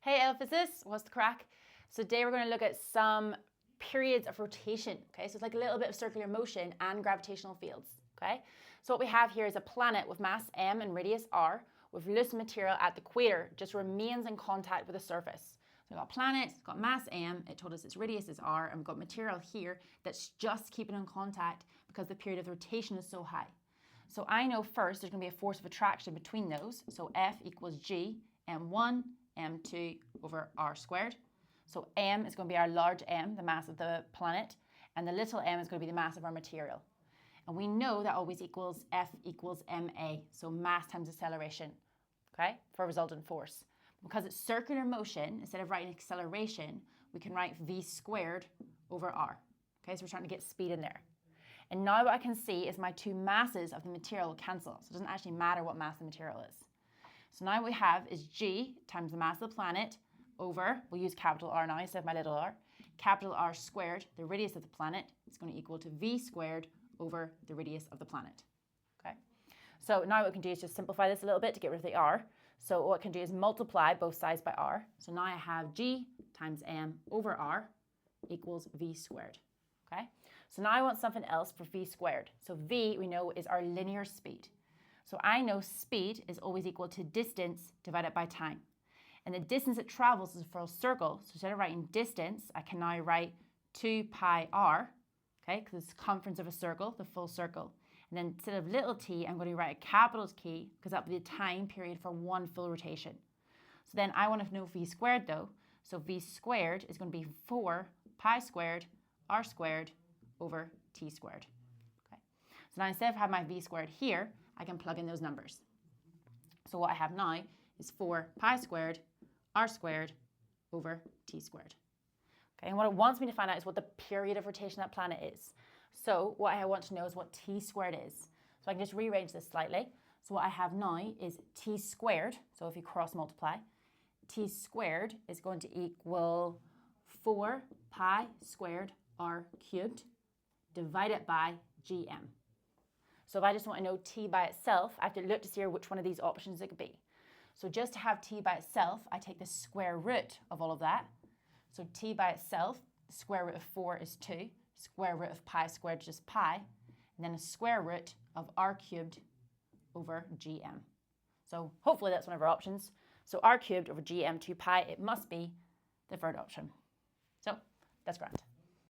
Hey Physicists, what's the crack? So today we're going to look at some periods of rotation, okay? So it's like a little bit of circular motion and gravitational fields, okay? So what we have here is a planet with mass m and radius r with loose material at the equator, just remains in contact with the surface. So we've got a planet, it's got mass m, it told us its radius is r, and we've got material here that's just keeping in contact because the period of rotation is so high. So I know first there's going to be a force of attraction between those, so F equals G, m1, m2 over r squared. So m is going to be our large M, the mass of the planet, and the little m is going to be the mass of our material. And we know that always equals F equals ma, so mass times acceleration, okay, for a resultant force. Because it's circular motion, instead of writing acceleration, we can write v squared over r. Okay, so we're trying to get speed in there. And now what I can see is my two masses of the material will cancel, so it doesn't actually matter what mass the material is. So now what we have is g times the mass of the planet over, we'll use capital R now instead of my little r, capital R squared, the radius of the planet, is going to equal to v squared over the radius of the planet. Okay. So now what we can do is just simplify this a little bit to get rid of the r. So what I can do is multiply both sides by r. So now I have g times m over r equals v squared. Okay. So now I want something else for v squared. So v, we know, is our linear speed. So I know speed is always equal to distance divided by time. And the distance it travels is a full circle. So instead of writing distance, I can now write 2 pi r, okay, because it's the circumference of a circle, the full circle. And then instead of little t, I'm going to write a capital T because that will be the time period for one full rotation. So then I want to know v squared though. So v squared is going to be 4 pi squared r squared over t squared. Okay. So now instead of having my v squared here, I can plug in those numbers. So what I have now is 4 pi squared r squared over t squared. Okay, and what it wants me to find out is what the period of rotation of that planet is. So what I want to know is what t squared is. So I can just rearrange this slightly. So what I have now is t squared. So if you cross multiply, t squared is going to equal 4 pi squared r cubed divided by gm. So if I just want to know t by itself, I have to look to see which one of these options it could be. So just to have t by itself, I take the square root of all of that. So t by itself, the square root of 4 is 2. Square root of pi squared is just pi. And then a square root of r cubed over gm. So hopefully that's one of our options. So r cubed over gm 2 pi, it must be the third option. So that's grand.